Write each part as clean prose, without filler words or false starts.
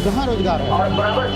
कहाँ रोजगार है?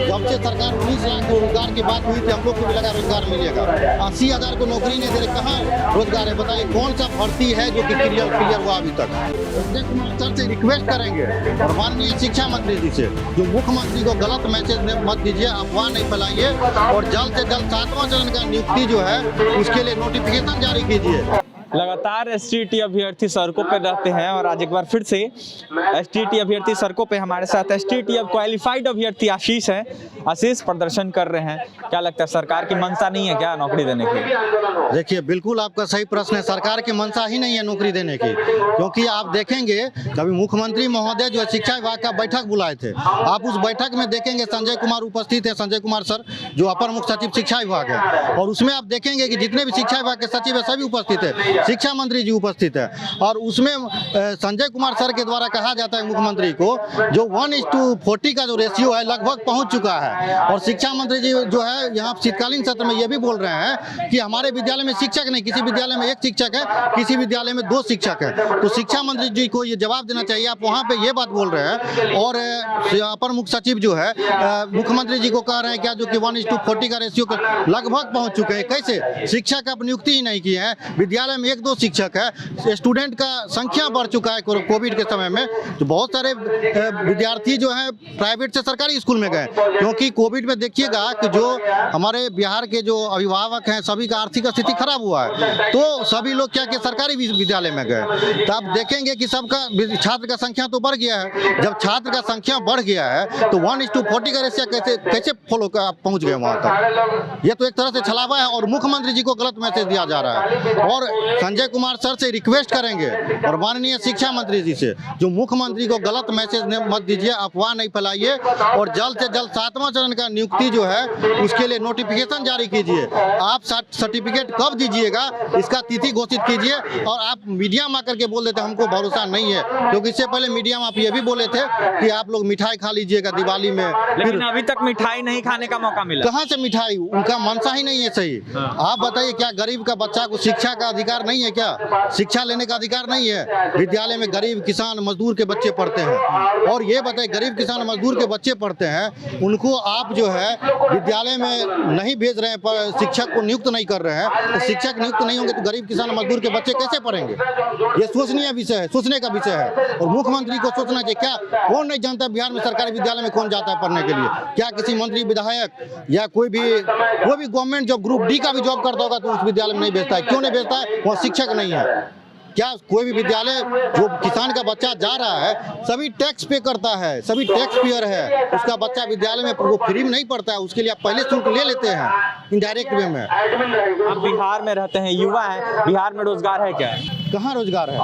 जब से सरकार 19 लाख रोजगार की बात हुई थी, हम लोग को भी लगा रोजगार मिलेगा। 80,000 को नौकरी नहीं दे रहे, कहाँ रोजगार है? बताइए कौन सा भर्ती है जो कि क्लियर हुआ अभी तक? संजय कुमार सर से रिक्वेस्ट करेंगे और माननीय शिक्षा मंत्री जी से, जो मुख्यमंत्री को गलत मैसेज मत दीजिए, अफवाह नहीं फैलाइए और जल्द से जल्द 7वां चरण का नियुक्ति जो है उसके लिए नोटिफिकेशन जारी कीजिए। लगातार एसटीटी अभ्यर्थी सड़कों पर रहते हैं और आज एक बार फिर से एसटीटी अभ्यर्थी सड़कों पे हमारे साथ एसटीटी अब क्वालिफाइड अभ्यर्थी आशीष हैं। आशीष प्रदर्शन कर रहे हैं, क्या लगता है सरकार की मंशा नहीं है क्या नौकरी देने की? देखिए बिल्कुल आपका सही प्रश्न है, सरकार की मंशा ही नहीं है नौकरी देने की, क्योंकि आप देखेंगे कभी मुख्यमंत्री महोदय जो शिक्षा विभाग का बैठक बुलाए थे, आप उस बैठक में देखेंगे संजय कुमार उपस्थित है, संजय कुमार सर जो अपर मुख्य सचिव शिक्षा विभाग है, और उसमें आप देखेंगे कि जितने भी शिक्षा विभाग के सचिव है सभी उपस्थित है, शिक्षा मंत्री जी उपस्थित है, और उसमें संजय कुमार सर के द्वारा कहा जाता है मुख्यमंत्री को जो 1:40 का जो रेशियो है लगभग पहुंच चुका है। और शिक्षा मंत्री जी जो है यहाँ शीतकालीन सत्र में ये भी बोल रहे हैं कि हमारे विद्यालय में शिक्षक नहीं, किसी विद्यालय में 1 शिक्षक है, किसी विद्यालय में 2 शिक्षक है। तो शिक्षा मंत्री जी को ये जवाब देना चाहिए, आप वहाँ पे ये बात बोल रहे हैं और अपर मुख्य सचिव जो है मुख्यमंत्री जी को कह रहे हैं क्या जो कि 1:40 का रेशियो लगभग पहुंच चुके हैं। कैसे शिक्षक आप नियुक्ति ही नहीं किए हैं, विद्यालय में 1-2 शिक्षक है, स्टूडेंट का संख्या बढ़ चुका है कोविड के समय में, तो बहुत सारे विद्यार्थी जो है प्राइवेट से सरकारी स्कूल में गए, क्योंकि कोविड में देखिएगा कि जो हमारे बिहार के जो अभिभावक हैं सभी का आर्थिक स्थिति खराब हुआ है, तो सभी लोग क्या कि सरकारी विद्यालय में गए। तो आप देखेंगे कि सबका छात्र का संख्या तो बढ़ गया है, जब छात्र का संख्या बढ़ गया है तो 1:40 का रेशियो कैसे फॉलो पहुंच गए वहां तक? ये तो एक तरह से छलावा है और मुख्यमंत्री जी को गलत मैसेज दिया जा रहा है। और संजय कुमार सर से रिक्वेस्ट करेंगे और माननीय शिक्षा मंत्री जी से, जो मुख्यमंत्री को गलत मैसेज मत दीजिए, अफवाह नहीं फैलाइए और जल्द से जल्द 7वां चरण का नियुक्ति जो है उसके लिए नोटिफिकेशन जारी कीजिए। आप सर्टिफिकेट कब दीजिएगा इसका तिथि घोषित कीजिए। और आप मीडिया में आकर के बोल देते हमको भरोसा नहीं है, क्योंकि इससे पहले मीडिया में आप ये भी बोले थे कि आप लोग मिठाई खा लीजिएगा दिवाली में, लेकिन अभी तक मिठाई नहीं खाने का मौका मिला। कहाँ से मिठाई? उनका मंशा ही नहीं है सही। आप बताइए क्या गरीब का बच्चा को शिक्षा का अधिकार नहीं है क्या? शिक्षा लेने का अधिकार नहीं है? विद्यालय में गरीब किसान मजदूर के बच्चे पढ़ते हैं, और ये बताइए गरीब किसान मजदूर के बच्चे पढ़ते हैं, उनको आप जो है विद्यालय में नहीं भेज रहे हैं, पर शिक्षक को नियुक्त नहीं कर रहे हैं, तो शिक्षक नियुक्त नहीं होंगे तो गरीब किसान मजदूर के बच्चे कैसे पढ़ेंगे? ये सोचनीय विषय है, सोचने का विषय है, और मुख्यमंत्री को सोचना चाहिए। क्या कौन नहीं जानता बिहार में सरकारी विद्यालय में कौन जाता है पढ़ने के लिए? क्या किसी मंत्री विधायक या कोई भी गवर्नमेंट जॉब ग्रुप डी का भी जॉब करता होगा तो उस विद्यालय में नहीं भेजता है? क्यों नहीं भेजता है? वहाँ शिक्षक नहीं है। क्या कोई भी विद्यालय जो किसान का बच्चा जा रहा है सभी टैक्स पे करता है, सभी टैक्स पेयर है, उसका बच्चा विद्यालय में वो फ्री में नहीं पढ़ता है, उसके लिए आप पहले शुल्क ले लेते हैं इनडायरेक्ट वे में। आप बिहार में रहते हैं, युवा हैं, बिहार में रोजगार है क्या? कहाँ रोजगार है?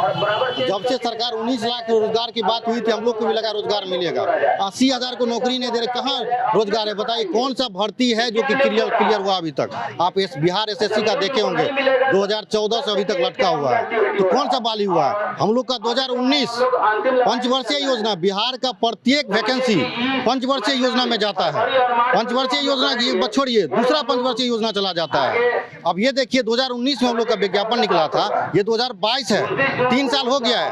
जब से सरकार 19 लाख रोजगार की बात हुई थी, हम लोग को भी लगा रोजगार मिलेगा। 80,000 को नौकरी नहीं दे रहे, कहाँ रोजगार है? बताइए कौन सा भर्ती है जो कि क्लियर हुआ अभी तक? आप बिहार SSC का देखे होंगे 2014 से अभी तक लटका हुआ है, तो कौन सा बाली हुआ है? हम लोग का 2019 पंचवर्षीय योजना, बिहार का प्रत्येक वैकेंसी पंचवर्षीय योजना में जाता है। पंचवर्षीय योजना की छोड़िए, दूसरा पंचवर्षीय योजना चला जाता है। अब ये देखिए 2019 में हम लोग का विज्ञापन निकला था, ये 2022 है, 3 साल हो गया है।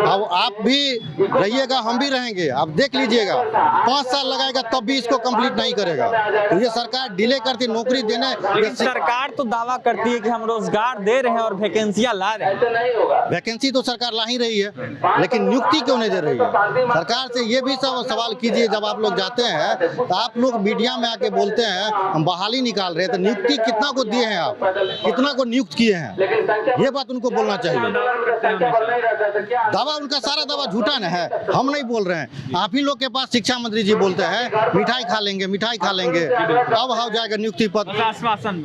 अब आप भी रहिएगा, हम भी रहेंगे, आप देख लीजिएगा 5 साल लगाएगा तब भी इसको कंप्लीट नहीं करेगा। तो ये सरकार डिले करती नौकरी देने। सरकार तो दावा करती है कि हम रोजगार दे रहे हैं और वैकेंसियां ला रहे हैं। वैकेंसी तो सरकार ला ही रही है, लेकिन नियुक्ति क्यों नहीं दे रही है? सरकार से ये भी सब सवाल कीजिए। जब आप लोग जाते हैं तो आप लोग मीडिया में आके बोलते हैं हम बहाली निकाल रहे हैं, तो नियुक्ति कितना को दिए हैं आप, कितना को नियुक्त किए हैं? ये बात उनको बोलना चाहिए। दावा उनका सारा दावा झूठा न है, हम नहीं बोल रहे हैं। आप ही लोग के पास शिक्षा मंत्री जी बोलते हैं मिठाई खा लेंगे, मिठाई खा लेंगे, अब हो जाएगा नियुक्ति पद,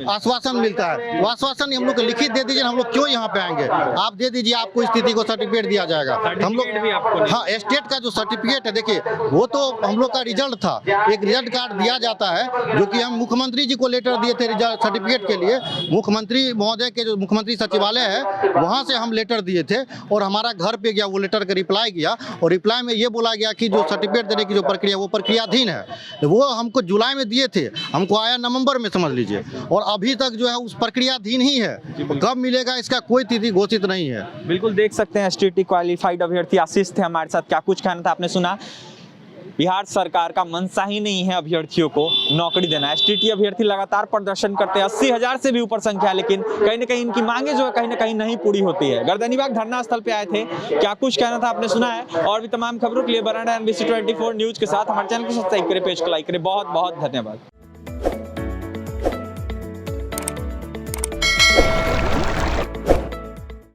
आश्वासन मिलता है। वो आश्वासन हम लोग को लिखित दे दीजिए, हम लोग क्यों यहाँ पे आएंगे? आप दे दीजिए, आपको स्थिति को सर्टिफिकेट दिया जाएगा। हम लोग हाँ स्टेट का जो सर्टिफिकेट है देखिए वो तो हम लोग का रिजल्ट था, एक रिजल्ट कार्ड दिया जाता है जो कि हम मुख्यमंत्री जी को लेटर दिए थे रिजल्ट सर्टिफिकेट के लिए। मुख्यमंत्री महोदय के जो मुख्यमंत्री सचिवालय है वहाँ से हम लेटर दिए थे और हमारा घर पे गया, वो लेटर का रिप्लाई गया और रिप्लाई में ये बोला गया कि जो सर्टिफिकेट देने की जो प्रक्रिया वो प्रक्रियाधीन है। वो हमको जुलाई में दिए थे, हमको आया नवंबर में समझ लीजिए, और अभी तक जो है उस प्रक्रियाधीन ही है। कब मिलेगा इसका कोई तिथि घोषित नहीं है। बिल्कुल देख सकते हैं एसटीटी क्वालिफाइड अभ्यर्थी आशीष थे हमारे साथ, क्या कुछ कहना था आपने सुना। बिहार सरकार का मंशा ही नहीं है अभ्यर्थियों को नौकरी देना। एसटीटी अभ्यर्थी लगातार प्रदर्शन करते हैं, 80,000 से भी ऊपर संख्या है, लेकिन कहीं ना कहीं इनकी मांगे जो है कहीं ना कहीं नहीं पूरी होती है। गर्दनीबाग धरना स्थल पे आए थे, क्या कुछ कहना था आपने सुना है। और भी तमाम खबरों के लिए बना रहे NBC 24 न्यूज के साथ। हमारे चैनल को सब्सक्राइब करें, पेज को लाइक करें। बहुत बहुत धन्यवाद।